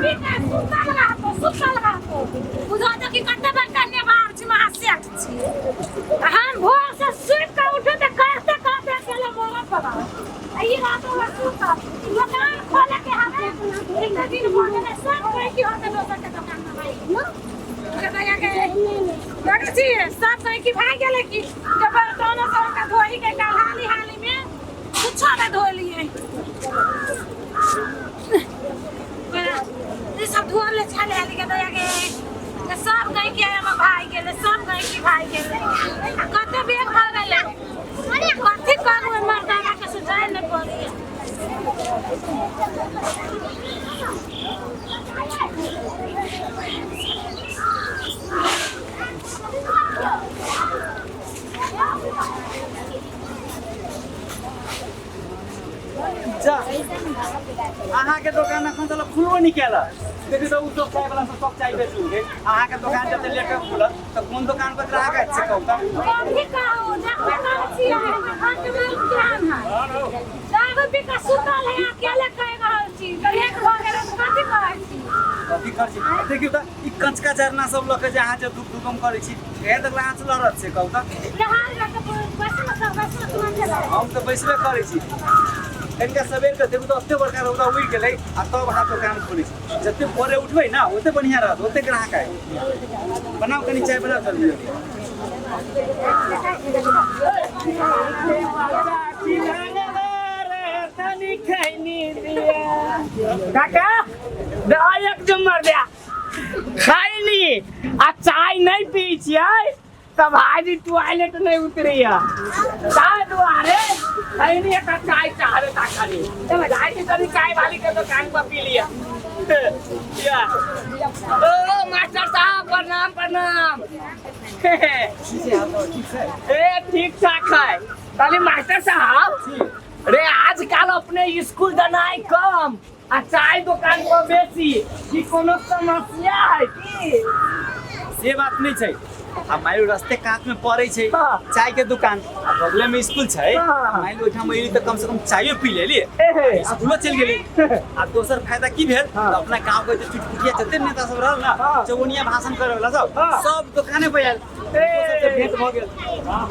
बिना सुतल रहतो बुझा त कि कते बार कन्या बाहर छी महा सेठ छी हम भोर से सुत के उठो त करते करते चले मोरा पड़ा आई रात में सुता दुकान खोले के हमें एक दिन बोले सब कोई की होते दोसर के दुकान में भाई न बताया के लगे छी सब कोई की भाग गेले की जब दोनों सब का धोई के हाली हाली में कुछ ना धो लिए ये सब धोल ले छले हाली के दया के सब गई के हम भाई गेले सब गई की भाई गेले कते बेग खा गेले अरे कथि करू मर्दाना के सुझाए न पड़ी जा अहाँ के दुकान एखन तक खुलबो नहीं केला देखि त उ सब चाय वाला सब चाय बेचू रे अहाँ के दुकान जते लेके खुलत त कोन दुकान पर ग्राहक है से कहू त कथि कहू जब काम छिया हम खर्च में ध्यान है जागो भी का सुतल है अकेले कह रहल छी त एक भ गेल कथि कहै छी कथि कर छी देखियो त ई कंचका झरना सब लोग जे अहाँ जे दुख दुकम करै छी हे त लांच लरत से कहू त नहार लग बस में सब तुरंत चला हम त बैसबे करै छी इनका सबेर के देखू तो अत्ते बड़का रौदा उड़ गेलै आ तब हाथ दुकान खोलै छी जते भोरे उठबै ना ओते बढ़िया रहत ओते ग्राहक आए बनाओ कनी चाय बनाओ जल्दी काका एक जमर दे खैनी आ चाय नहीं पी छियै तब भाजी टॉयलेट नहीं उतरी है चाय दुआरे खैनी एक चाय चाहबे ता खाली तब भाजी कभी चाय वाली के दुकान पर पी लिया ओ मास्टर साहब प्रणाम प्रणाम ए ठीक ठाक है ताली मास्टर साहब रे आजकल अपने स्कूल जानाई कम आ चाय दुकान पर बेसी कि कोनो समस्या है की से बात नहीं छै हमारे रास्ते काट में पड़े छै चाय के दुकान आ बगले में स्कूल छै माइल ओठा में त कम से कम चायो पी लेली स्कूल चल गेली आ दोसर फायदा की भेल अपना गांव के चुटपुटिया जते नेता सब रहल ना चौनिया भाषण करे वाला सब दुकाने पे आयल सबसे भेंट भ गेल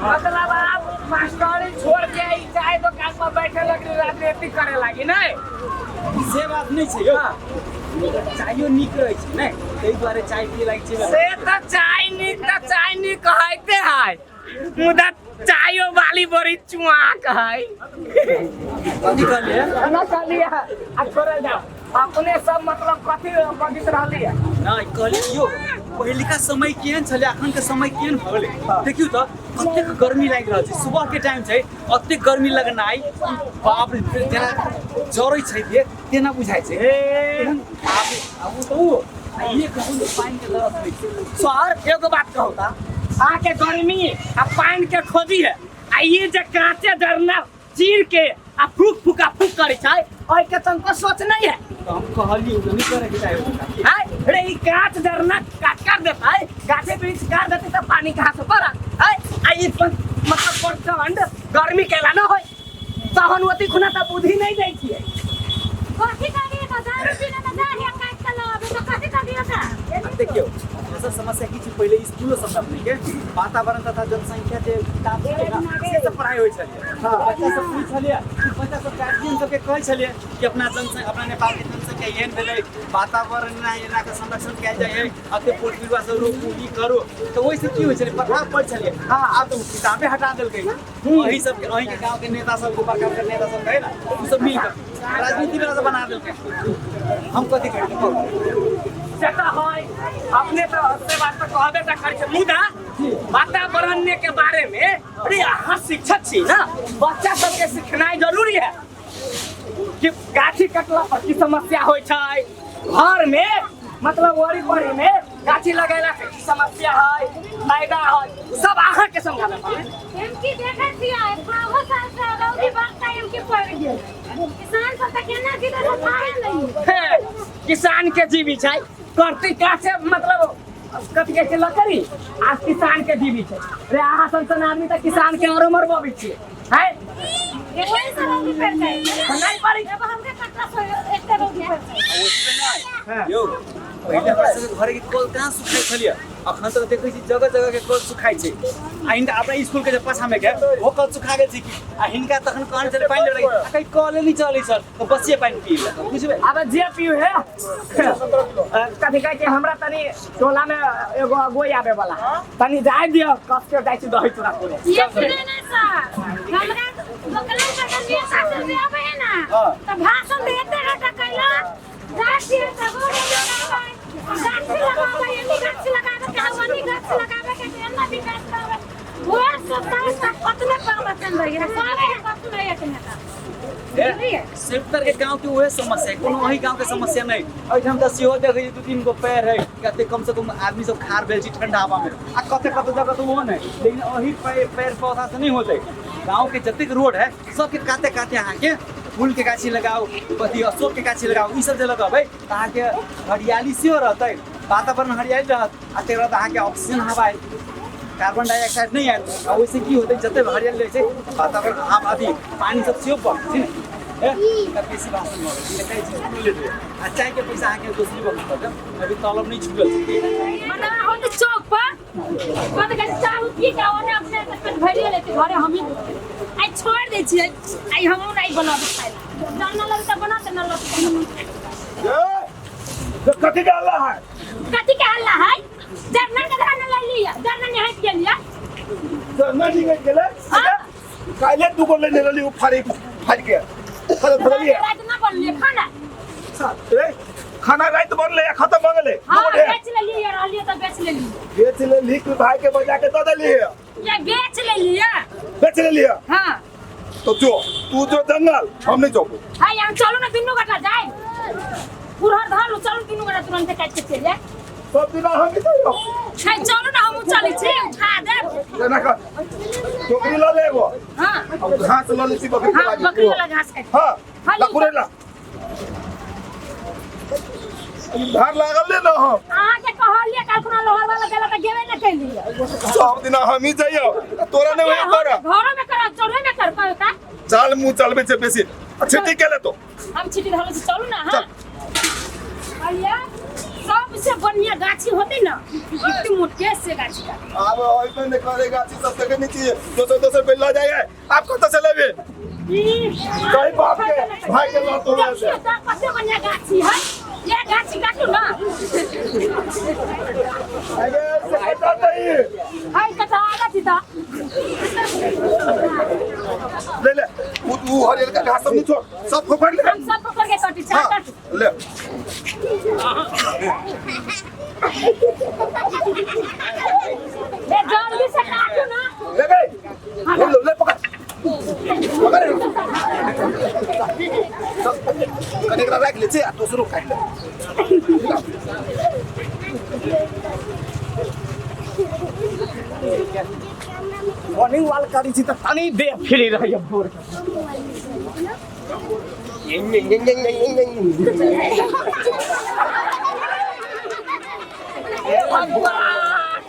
मतलब आप मास्टरी छोड़ के ई चाय दुकान पर बैठे लगी राजनीति करे लगी नहीं से बात नहीं छै यो चायो नीक रहे छै नै तै दुआरे चाय पी लाग छै से तो चाय नीक कहते है मुदा चायो वाली बड़ी चुआक है कथि कहलिए ना कहलिए आ छोड़ जाओ अपने सब मतलब कथि बगित रहली है ना कहलियो पहिलका समय केहन छले अखन के समय केहन भ गेलै देखियो त कतेक गर्मी लागि रहल छै सुबह के टाइम छै अते गर्मी लगनाइ बाप रे जेना जरै छै तेना बुझाइ छै अब तो ये कहूं पानी के जरूरत नहीं सर एगो बात कहू ता आके गर्मी आ पानी के खोजी है आ ये जे कांचे झरना चीर के आ फूक करे छै ओइ के तनको सोच नहीं है तो हम कहलियो नहीं करे के चाहिए हाय रे ई कांच झरना काट देता है गाछे वृक्ष काट देते तो पानी कहां से पड़ा हाय आ ये मतलब प्रचंड गर्मी केला न होय सहानुभूति खुना त बुद्धि नहीं दै छियै कथि करिए त दारू पीना त दाढ़ी काट के लाबे त कथि करिए त देखियो ऐसा समस्या की छै पहले स्कूल सब अपने के वातावरण तथा जनसंख्या जे किताब छै ना से सब पढ़ाई होय छलिए हां बच्चा सब पूछ छलिए बच्चा सब गार्जियन सब के कहै छलिए कि अपना जनसंख्या अपना नेपाल के जनसंख्या एहन भेलै वातावरण ना एना के संरक्षण कैल जाय है अते पोट विवाह सब रोकू ई करो तो ओइ से की होय छले पढ़ा पढ़ छलिए हां आब तो किताबे हटा देलकै वही सब वही के गांव के नेता सब को बड़का बड़का नेता सब कहे ना उ सब मिल के राजनीति में सब बना देलकै हम कथि करिए सेटा है अपने तो से बात तो कहबे त करै छै मुदा वातावरण के बारे में अरे अहाँ शिक्षक छी ना बच्चा सब के सिखनाइ जरूरी है कि गाछी कटला पर की समस्या होय छै घर में मतलब वरी परी में गाछी लगैला से की समस्या है फायदा है सब अहाँ के समझाबे पड़े एमकी देखै छियै बहुत साल से रौदी बात एमकी पड़ गेल किसान सब त केना की तो खाए नहीं किसान के जीवी छै करती का से मतलब कथि के लकड़ी आज किसान के जीवी छै रे अहाँ सन आदमी त किसान के और मरबो भी छियै है ये वही से रोगी पेड़ जाए नहीं पड़ी अब हमके कटरा सो एक रोगी पेड़ जाए ओइसे नहीं यो पहिले हमरा सबके घरे के कल कहाँ सुखाइ छलिए अखन तक देखै छी जगह जगह के कल सुखाइ छै आ हिनका अपना स्कूल के जे पाछा में के वो कल सुखा गेल छै कि आ हिनका तखन कहन चले पानी लगे आ कहीं कल नहीं चलै सर तो बसिए पानी पी ले बुझबे अब जे पियो है कथी कहै छै हमरा तनी टोला में एगो अगुई आबे वाला तनी जाय दियो कस के जाय छी दही चूड़ा करे ये सुने ना सर हमरा लोकल का लिए साथ में आवे है ना तो भाषण देते रहता कैला गाछी सगोरे लगावे गाछी लगावे ये गाछी लगावे के वनी गाछी लगावे के एना विकास करावे वो सब पतले पर बचन रही है सारे कतु नहीं है के सेक्टर के गांव के वह समस्या है कोनो वही गांव के समस्या नहीं एठाम त सिहो देखै दू तीन गो पैर है कते कम से कम आदमी सब खार भेल छी ठंडा हवा में आ कते कते जगह तो वो नहीं लेकिन वही पैर पौधा से नहीं होते गांव के जतिक रोड है सबके काटे काटे अहाँ के फूल के गाछी लगाओ पति अशोक के गाछी लगाओ ई सब जे लगाबै त अहाँ के हरियाली सेहो रहतै वातावरण हरियाली रहत आ तेरा त अहाँ के ऑक्सीजन हवा है कार्बन डाइऑक्साइड नहीं आएत आ ओइसे की होतै जते हरियाली रहै छै वातावरण हवा अथी पानी सब सेहो बढ़तै छै ए बेसी भाषण हो ये कई चीज खुले रे आ चाय के पैसा आके दोसरी वक्त पर अभी तलब नहीं छूटल मतलब हम तो चौक पर कत के चाउ पी के ओने अपने पेट भरिए लेते घरे हम ही आई छोड़ दे छी आई हम नहीं बना खाइला जानना लग त बना त न लग तो कथी का अल्लाह है कथी के हल्ला है जरना के धरना ले लिया जरना ने हट के लिया तो नहीं गई गेले काले तू को लेने रही फाड़ी फाड़ के खत्म लिया रात ना बन लिए खाना ए खाना रात बन ले खत्म हो गेले हां बेच ले लिया रहलिए तो बेच ले लिया बेच ले लिख भाई के बजा के दे लिए ये बेच ले लिया बेच ले लिया हां तो जो तू जो जंगल हम नहीं जाओ हां यहां चलो ना तीनों गटा जाए पुरहर धर चलो तीनों गटा तुरंत काट के चले सब दिन हम ही जाओ छै चलो ना हम चली छी उठा दे ना कर टोकरी ला लेबो हां अब घास ला लेसी बकरी हां बकरी वाला घास काट हां ला पूरे ला धार लागल ले ना हम अहाँ के कहलिए कल्पना लोहर वाला गेला त गेबे न कैलिए सब दिन हम ही जाइयो तोरा ने वही कर घरों में कर चोरे में कर पाता चाल मुंह चलबे छे बेसी अच्छा ठीक है ले तो हम छिटी रहल छी चलू ना हां भैया सबसे बढ़िया गाछी होते ना इतनी मोटे से गाछी का अब ओइमे ने करेगा चीज सब देखे नहीं चाहिए दोसर पे ला जाए आप कत से लेबे कहीं बाप के भाई के लत हो देखिए तो कते बढ़िया गाछी है ये गाछी काटू ना अरे से पता नहीं हाय कथा गाछी ता ले ले तू हरियर का घास सब नहीं छोड़ सब पकड़ ले हम सब पकड़ के काटी चार हाँ, काट ले ले जल्दी से काटू ना ले गए ले पकड़ पकड़ कने करा रख ले छे तो शुरू खाई ले मॉर्निंग वॉक करी छी त तनी दे फिरी रही है भोर के भगवान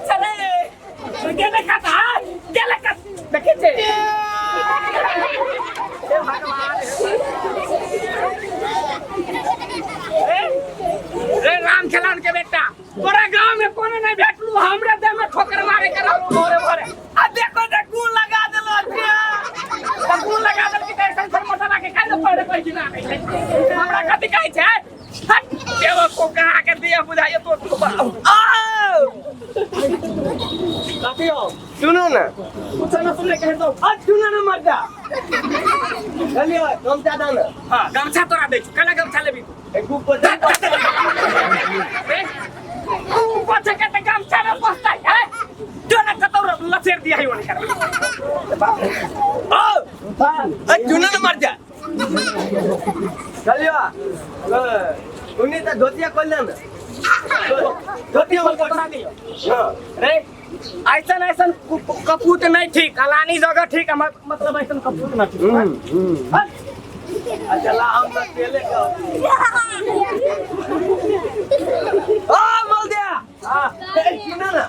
चले गेले का देखे छे भगवान रे राम खिलान के बेटा तोरा गांव में कोनो नहीं भेटलू हमरे देह में ठोकर मारे कर मोरे मोरे आ देखो दे गुल लगा देलो छिया गुल लगा देल कि कैसे सर मसाला के खाइ न पड़े कोई कि ना हमरा कथि कहै छै हट देव को कहा के दिया बुझाइए तो आओ कथि हो सुनो ना कुछ ना सुनले कह दो आज सुनो ना मर जा चलिए गमछा दाना हां गमछा तोरा दे कला गमछा लेबी एक ऊपर ऊपर से कहते गमछा में पहुंचता है जो ना कतौर लसेर दिया ही वाली कर ओ आज सुनो ना मर जा चलिए उन्हीं तो धोतिया खोल लेना धोतिया खोल करा दियो रे ऐसा कपूत नहीं ठीक अलानी जगह ठीक है मतलब ऐसा कपूत ना ठीक अच्छा ला हम अकेले का ओ बोल दिया हां सुना ना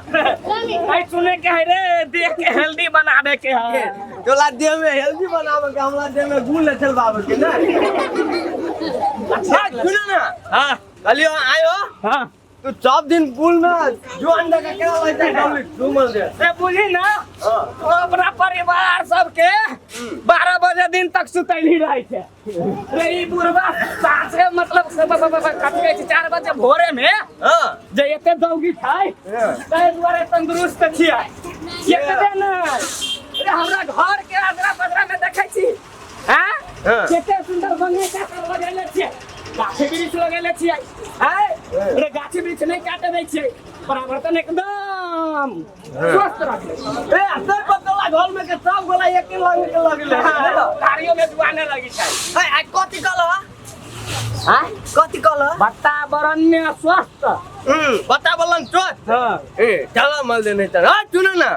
आई सुने के है रे देख के हेल्दी बना बनावे के है तोला देह में हेल्दी बनावे के हमरा देह में गुण ले चलबावे के ना अच्छा सुन ना हां कलियो आयो हां तू सब दिन पुल में जो अंडा का केला लेता है डूमल दे से बुझी ना तो अपना परिवार सबके 12 बजे दिन तक सुतैली रहे थे रे ई बुढ़वा सासे मतलब कटके 4 बजे भोरे में हां जे एते दौगी छै तै दुआरे तंदुरुस्त छियै एक दिन रे हमरा घर के आदरा बदरा में देखै छी हैं केते सुंदर बंगले का लगैले छियै गाछी वृक्ष लगैले छियै हैं रे गाछी वृक्ष नहीं काटे दै छियै परिवर्तन एकदम स्वस्थ रखले ए असर पतला घर में के सब गोला एक लगले कार्यों में दुआने लगी छै ए कथि कहलो हां कथि कहलो वातावरण में स्वस्थ बता बोलन चोट हां ए चलो मल दे नहीं त सुनो ना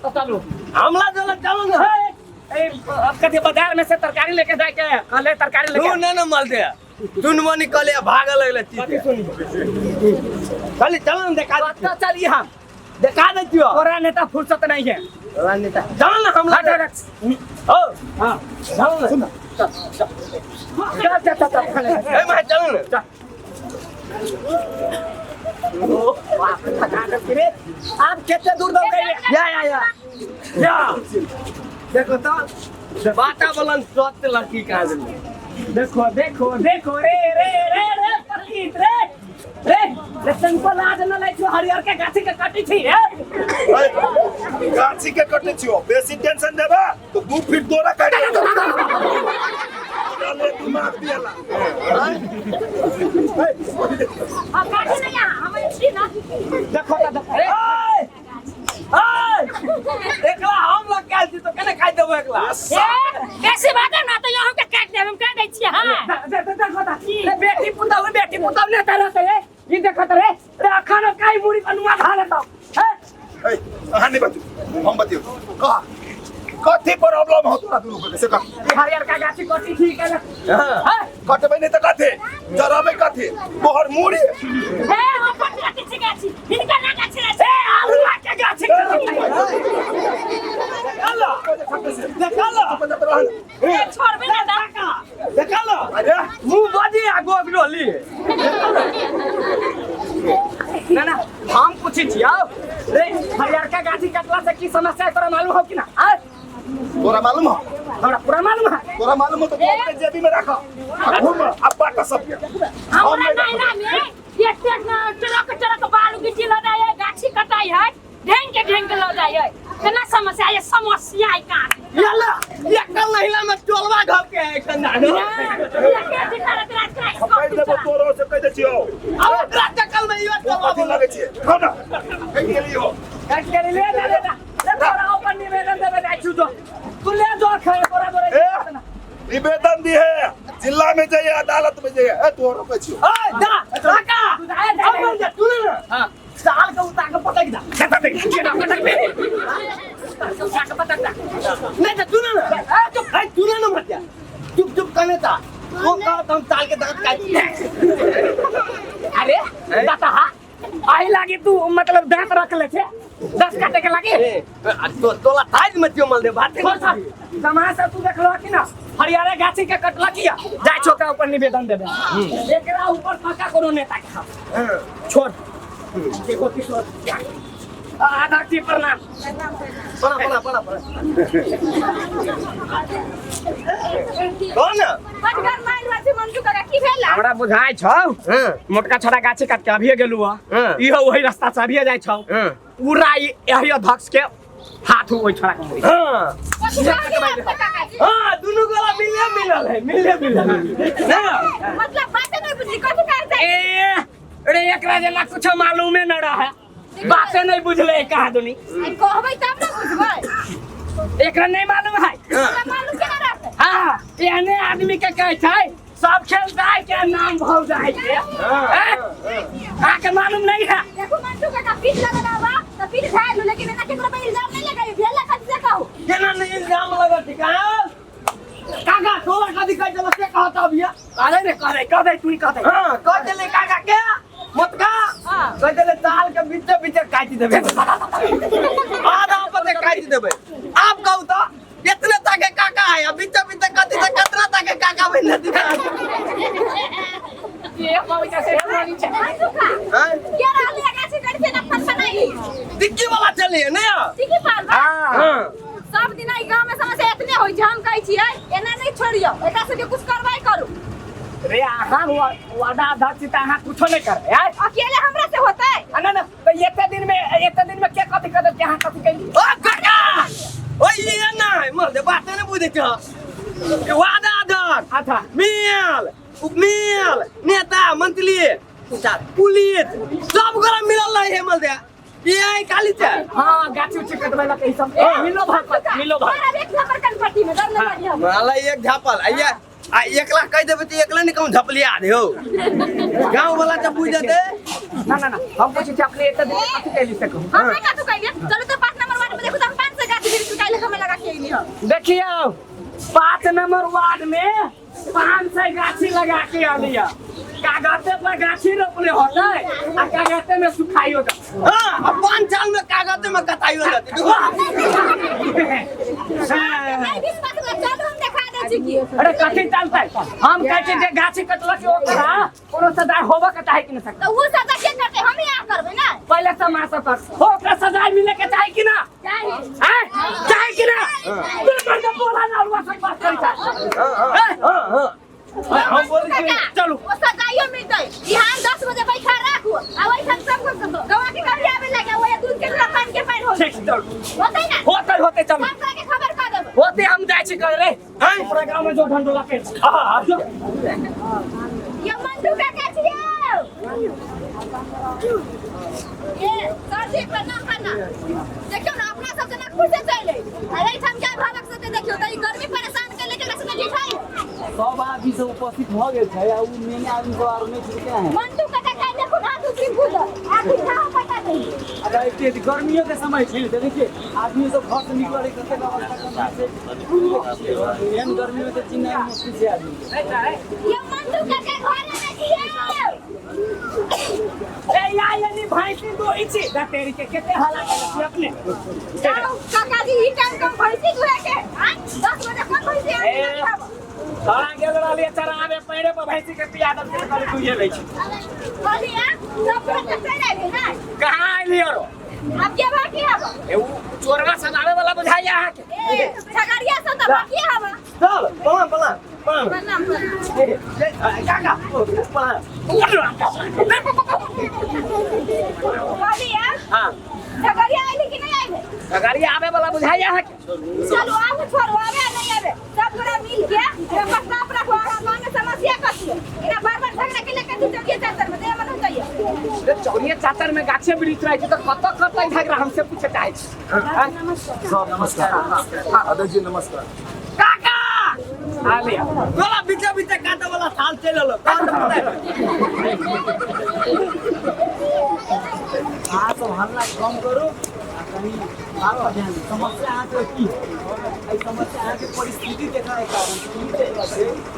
तो चलो हमला चलो ना ए अब कथी बाजार में से तरकारी लेके जाए के कहले तरकारी लेके तू ना मल दे तुन मनी कले भाग लगले कथी सुनी खाली चलो ना देखा तो चलिए हम देखा देतियो तोरा नेता फुर्सत नहीं है रानीता चलो ना हमला ओ हां चलो ना चल ए मैं चलो ना आप कितने दूर दौड़ गए या देखो तो वातावरण स्वस्थ लड़की का देखो देखो देखो रे रे रे रे पकीत रे रे लेकिन को लाज न ले जो हरियर के गाछी के काटी थी रे गाछी के कटे छियो बेसी टेंशन देबा तो 2 फीट दोरा काट ले दिमाग दियाला अब काटी नहीं हम छी ना देखो तो देखो रे एकला हम लोग काल छी तो केने खाइ देबो एकला कैसे बात है ना तो यहाँ के काट दे हम काट दै छी हां देखो तो बेटी पुताऊ ने तरह से ये देखो तो रे खाना काई मुड़ी अनुवा खा लेता है ए कहानी बतियो हम बतियो कहा कथी प्रॉब्लम हो तोरा दुनु के से कह हरियर का गाछी कटी ठीक है हां कटबे नहीं त कथे जराबे कथे मोहर मुड़ी ए हम पर काटी छी गाछी इनका ना गाछी रे ए आलू के गाछी देखला ए छोड़बे ना दाका देखला अरे मुंह बाजी आगो अगरोली ना ना हम पूछी छियो रे हरियर का गाछी कटला से की समस्या है तोरा मालूम हो कि ना तोरा मालूम हो हमरा पूरा मालूम है तोरा मालूम हो तो अपने जेबी में रखो घूम अब बाटा सब हमरा नायरा में ये ट्रक बालू गिट्टी ल जाए गाछी कटाई है ढेंग के ल जाए केना समस्या ये समस्या है का यल्ला एकल महिला में टोलवा घर के है खंडा ये के दिखारा कह देबो तोरो से कह दे छियो अब रातकल में यो कथी लगे छिए खाओ ना कह के लियो काट के ले तोरा ऊपर निवेदन देबे जाय छु तो तू ले जो खाए तोरा ए निवेदन दी है जिला में जाइए अदालत में जाइए ए तोरो कह छियो ओए जा काका अब बोल जा तू ना हां साल का उतार के पटक दा कहता देख केना पटक बे नहीं तो तू ना चुप है तू ना मत जा चुप करने ता वो का हम साल के दांत काट अरे दाता हा आई लागे तू मतलब दांत रख ले छे 10 काटे के लागे तो तोला ताज मत मल दे बात तमाशा तू देखलो कि ना हरियाणा गाछी के कटला किया जाय छोका ऊपर निवेदन देबे एकरा ऊपर पक्का कोनो नेता के छोड़ देखो किशोर आधा की प्रणाम पड़ा कौन बटगर माइल वासी मंजू का की भेला हमरा बुझाय छौ मोटका छोटा गाछी काट के अभिए गेलु इहो वही रास्ता से अभिए जाय छौ पूरा यही अध्यक्ष के हाथ ओइ छोड़ा के हां दोनों गोला मिले मतलब बात नहीं बुझली कथि करते ए रे एकरा जेला कुछ मालूम न रहा बातें नहीं बुझले कहा दुनी कहबै तब ना बुझबै एकरा नहीं मालूम है मालूम केना रहते हां एने आदमी के कहै छै सब खेल जाय के नाम भौ जाय के आके मालूम नहीं है देखो मंजू का पीठ लगा बा तो पीठ घायल लेकिन ना केकरो पे इल्जाम नहीं लगाई भेला कथि से कहू केना नहीं इल्जाम लगा ठीक है काका तोला कदी कह चलो से कहता अभिया अरे रे कह दे तू कह दे हां कह चले काका के मत का कह चले ताल के बीच काटी देबे आधा पते काट देबे आप कहू तो इतने ताके काका है अभी तो कथि से कतना ताके काका बन दिखा ये कोई कैसे बोली छे हां क्या रहले गाछी कट से नफर बनाई दिक्की वाला चली है ना ठीक है पाल हां सब दिन ई गांव में समस्या इतने होई जे हम कहै छियै एना नहीं छोड़ियो एकरा से कुछ कार्रवाई करू रे आहां वादा अध्यक्ष आहां कुछ नहीं कर यार अकेले हमरा से होता है ना ना तो इतने दिन में क्या कथि कर दे आहां कथि कहि ओ काका ओ ये ना मर दे बात नहीं बुझे छ वादा दर अच्छा मेल उपमेल नेता मंत्री पुलिस सब गोरा मिलल है मल दे ये आई काली छ हां गाछी उछी कटवाला के सब मिलो भाग मारा एक नंबर कनपट्टी में डर लगा दिया मला एक झापल आइया आ 1 लाख कह देबे तो 1 लाख नहीं कहूं झपलिया दे हो गांव वाला जब बुझ जाते ना हम कुछ अपने इतना दिन कथि कहि सकू हम नहीं का तू कहिए चलो तो 5 नंबर वार्ड में देखो तो हम 5 से गाछी गिर चुकाइले हमें लगा के नहीं हो देखियो 5 नंबर वार्ड में 500 गाछी लगा के आलिया कागज पर गाछी रोपले होता है आ कागज में सुखाई होता हां 5 साल में कागज में कटाई हो जाती नहीं विश्वास कर चलो हम दिखा दे छी की अरे कथि चलता है हम कहै छै जे गाछी कटला के ओकरा कोनो सजा होबा के चाहे कि न सकता तो वो सजा के करते हम ही आ करबे ना पहले समाज कर हो ओकरा सजा मिले के चाहे कि ना चाहे हैं चाहे कि ना बिल्कुल तो बोला ना रुआ सब बात करी हां हम बोल के चलो वो सजाइयो मिलते यहां 10 बजे बैठा राखू आ वही सब सब कुछ गवा के कभी आवे लगे वो दूध के दूध पान के पान हो ठीक चलो होते ना होते चलो हम के खबर कर देब होते हम जाय छी कर रे हैं पूरा गांव में जो ढंडोला पे हां ये मंडू का कचियो ये सरजी प्रणाम करना देखियो ना अपना सब जना खुद से चले अरे हम क्या भालक से देखियो त गर्मी परेशान के लेके रस में जिठाई सब आदमी सब उपस्थित भ गेल छै आ उ मेन आदमी सब आरो नहीं छुटे हैं मंडू का कहले खुद हाथ उठी खुद आखिर का पता नहीं अगर इतने गर्मियों के समय छै तो देखिए आदमी सब घर से निकले करते व्यवस्था करना से एहन गर्मी में तो चिन्ह मुश्किल छै आदमी ये मंडू का घर में जियो ए यानी भैंसी दो इची तेरी के केते हाला के अपने काका जी ई टाइम कम भैंसी दुहे के 10 बजे कौन भैंसी आ सारा गेलरा ले चरावे पेड़े पर भैंसी के पियादत के कर दुइए ले छी बोलिए सब कुछ चले गए ना कहां आइली रो अब क्या बाकी है ए चोरवा सजावे वाला बुझाइया है के झगड़िया से तो बाकी है हम चल बला प्रणाम काका बोलिए हां झगड़िया आइली कि नहीं आइली झगड़िया आवे वाला बुझाइया है के चलो आओ छोड़ो आवे नहीं आवे सब पूरा मिल के प्रस्ताव रखो गांव में समस्या कथी है इना बार-बार झगड़ा के लेके तू चलिए चातर में दे मन हो जाइए रे चौरिया चातर में गाछे बिरिछ रही छै तो कत झगड़ा हमसे पूछे चाहे सर नमस्कार अध्यक्ष जी नमस्कार काका आ लिया बोला बीचे काटा वाला साल चल लो काट आ सब हल्ला कम करो कहीं आप ध्यान समस्या आ तो की आई समस्या आ के परिस्थिति देखा है कारण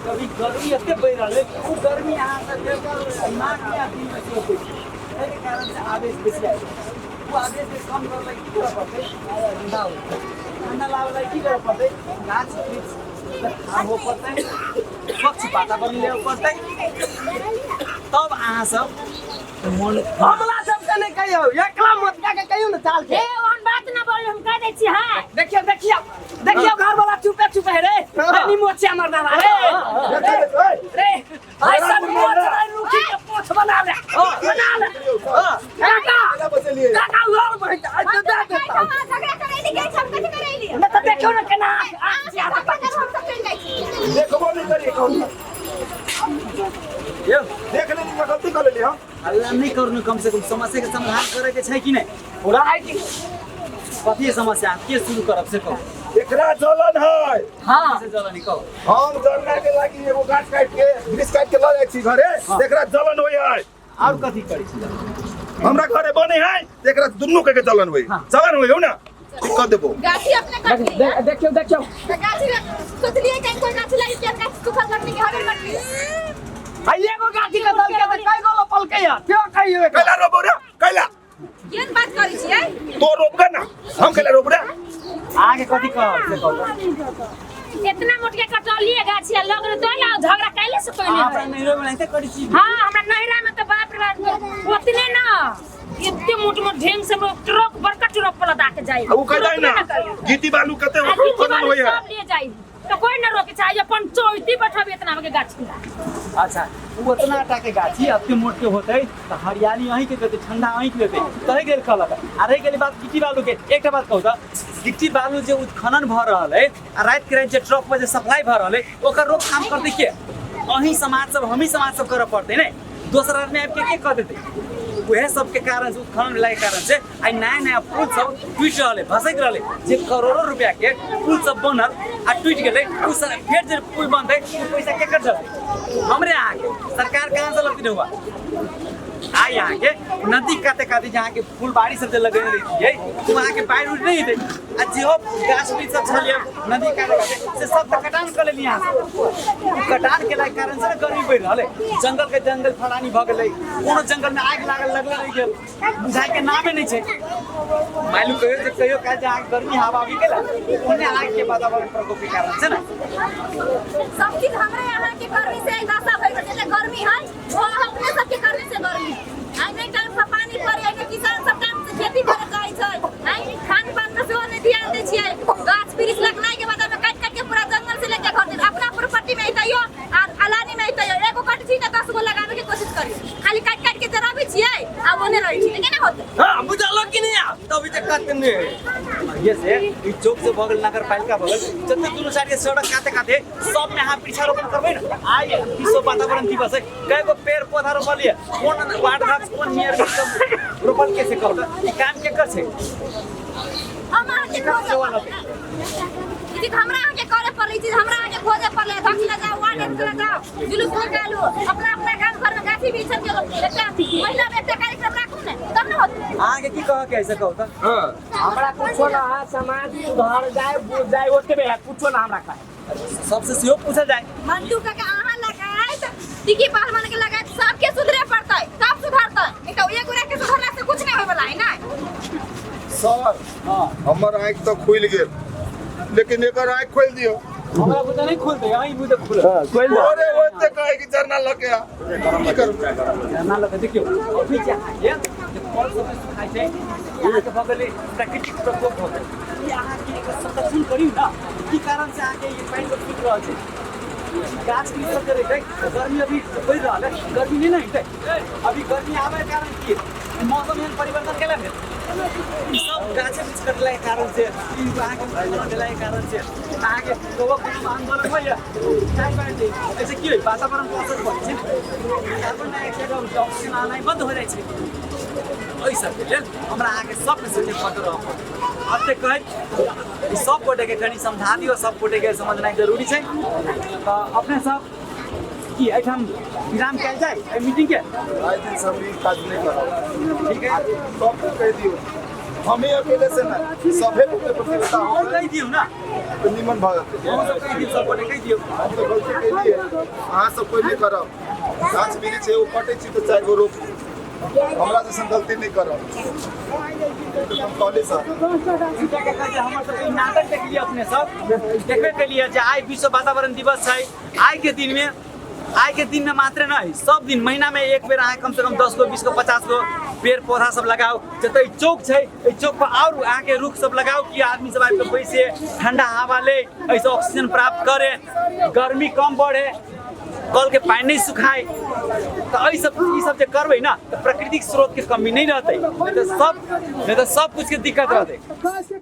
कभी गर्मी एते बढ़ रहले वो गर्मी यहाँ से लेकर नाक के आदमी में से के कारण से आवेश बेसी है वो आवेश से कम कर की करे पड़ते ठंडा हो ठंडा लावे की करे पड़ते गाछ वृक्ष हो पड़ते स्वच्छ वातावरण ले पड़ते तब अहाँ सब मन हमला सब के नहीं कहियो एकला मत के कहियो न चाल ए ओन बात ना बोल हम कह दे छी हां देखियो घर वाला चुपे है रे नहीं मोचे मर दादा रे ऐसा मोच नहीं रुकी के पोछ बना ले काका लड़ बैठ दे देता झगड़ा करेली के सब कुछ करेली मैं तो देखियो ना केना हम सब चल जाई छी देखबो नहीं करिए कौन यो देख लेनी मैं गलती कर लेली हम हल्ला नहीं करनु कम से कम समस्या के समाधान करे के छै कि नहीं पूरा है कि कथी समस्या के शुरू करब से कहो एकरा जलन है हां से जलन कहो हम जलना के लागी एगो गाछ काट के वृक्ष काट के ल जाई छी घरे एकरा जलन होय है और कथी करै छी हमरा घरे बने है एकरा दुन्नु के जलन होय जलन होय हो ना कर देबो गाछी अपने कट लिया देखियो गाछी सोच लिए कि कोई गाछी लगी क्या गाछी सुखा करने की हमें कट लिया आइए को गाछी के दल के कई गो लोपल के या क्यों कहियो कैला रोबो रे कैला केन बात करै छी तो रोप ना हम कैला रोप रे आगे कथी कह से कहू इतना मोटके कटौलिए गाछी है लोग तो ना झगड़ा कैले से कोई हमरा नहीं नहिरो बनाइते करी छी हां हमरा नहिरा में तो बाप रे बाप ओतने ना इतने मोट मोट ढेंग से ट्रक बड़का ट्रक पर लदा के जाई वो कह जाए ना गिट्टी बालू कते खनन होय है सब ले जाई तो कोई ना रोके चाहिए अपन चौती बैठबे इतना के गाछी अच्छा वो उतना टाके गाछी अति मोट के होते तो हरियाली अहीं के देते ठंडा अहीं के देते कहे गेल कहलक आ रही गेली बात गिट्टी बालू के एकटा बात कहू त गिट्टी बालू जे उत्खनन भ रहल है आ रात के जे ट्रक पर जे सप्लाई भ रहल है ओकर रोकथाम करते के अहीं समाज सब हमी समाज सब करे पड़ते ने दोसर आदमी आब के कर देते वह सब के कारण से उत्खनन लागे कारण से आई नया नया पुल सब टूट रहले भसक रहले जे करोड़ों रुपया के पुल सब बनल आ टूट गेले उ फिर जे पुल बनते पैसा के कर जाते हमरे यहाँ के सरकार कहाँ से लगती हुआ आ यहाँ के नदी काते काते जहाँ के फुलबाड़ी सब जे लगे रही है वहाँ के बाढ़ उठ नहीं थे आ जेहो गाछ वृक्ष सब छलिए नदी काते काते से सब तो कटान कर लेली यहाँ से कटान के लाग कारण से गर्मी बढ़ रहले जंगल के जंगल फलानी भ गेलै कोनो जंगल में आग लागल लगले रह गेल बुझाई के नामे नहीं छै मालूम कहियो का जहाँ गर्मी हवा भी गेला ओने आग के वातावरण प्रकोप के कारण से ना सब चीज हमरे यहाँ के गर्मी से दशा भइल छै गर्मी है वो अपने सब के गर्मी से गर्मी आई नहीं टाइम पर पानी पड़े है किसान सब टाइम से खेती करे कहै छै आई खान पान में सेहो नहीं ध्यान दै छियै गाछ वृक्ष लगनाइ के बाद में काट के पूरा जंगल से लेके घर अपना प्रॉपर्टी में आइतैयो और अलानी में आइतैयो एगो काट छी त 10 गो लगावे के कोशिश करी खाली काट के जराबे छियै अब ओने रहै छी केना होतै हां बुझल कि नहीं आप तभी तक काटते नहीं ये से ई चौक से बगल नगर पालिका बगल जते दुनु साइड के सड़क काते काते सब में हां पीछा रोपण करबै न आई विश्व वातावरण दिवस है कएगो पेड़ पौधा रोपलिए कोन वार्ड भाग कोन नियर सब रोपण कैसे करता ई काम के कर छै हम आके चीज हमरा आके करे पड़ै चीज हमरा आके खोजे पड़ले धक्की लगा वार्ड लगा जाओ जुलूस निकालो अपना अपना घर घर में गाछी भी छन के एकटा महिला में एकटा कार्यक्रम राखू ने तब न होत आगे की कह के ऐसे कहू त हां हमरा कुछो ना समाज सुधार जाए बुझ जाए ओते बेला कुछो ना हमरा खाए सबसे सेहो पूछल जाए मंटू का आहा लगाए त टिकी पहलवान के लगाए सबके सुधरे पड़तै सब सुधारतै एकटा एक गोरा के सुधरला से कुछ नहीं होय वाला है ना सर हमर आँख तो खुल गेल लेकिन एकर आँख खोल दियो हमरा बुझा नहीं खुलते यहीं बुझे खुल कोई अरे ओते कहे कि जरना लगे की करू ना लगे देखियो अभी क्या है ये फल सब खाइ छै यहाँ के बगले प्राकृतिक प्रकोप होते ई अहाँ के एक संरक्षण करियो ना की कारण से आके ये पानी को ठीक रह छै गाछ की सब करे छै गर्मी अभी बढ़ रहल है गर्मी नहीं है अभी गर्मी आवे के कारण की मौसम में परिवर्तन केला है ई सब गाछ बीच कटला के कारण से ई अहाँ के परिवर्तन केला के कारण से अहाँ के लोग को आंदोलन होइए काय बाटे ऐसे की होई वातावरण को असर पड़ै छै कार्बन डाइऑक्साइड और ऑक्सीजन आनाइ बंद हो जाइ छै ओइ सब के लेल हमरा अहाँ के सब में से पकड़ रह अब तक कहे सब गोटे के कनी समझा दियो सब गोटे के समझनाइ जरूरी छै तो अपने सब की एठाम विराम कैल जाए ए मीटिंग के आज दिन सब ई काज नहीं करो ठीक है सबको कह दियो हमें अकेले से ना सभे को प्रतियोगिता हो और कह दियो ना तो निमन भाग हम सब कह दियो सब गोटे कह दियो हम तो गलती के लिए अहाँ सब कोई नहीं करब गाछ वृक्ष एगो कटे छी तो 4 गो रोप हमरा जैसे गलती नहीं करब तो हम कहली सर इनका के कहे हमर सब ई नाटक देख लिया अपने सब देखबे के लिए जे आई विश्व वातावरण दिवस है आज के दिन में मात्र नहीं सब दिन महीना में एक बेर अहाँ कम से कम 10 गो 20 गो 50 गो पेड़ पौधा सब लगाओ जतै चौक छै ए चौक पर और अहाँ के रुख सब लगाओ कि आदमी सब आबि के बैसे ठंडा हवा ले ऐसे ऑक्सीजन प्राप्त करे गर्मी कम बढ़े कल के पानी नहीं सुखाए तो ई सब जे करबै ना तो प्राकृतिक स्रोत के कमी नहीं रहते नहीं तो सब कुछ के दिक्कत रहते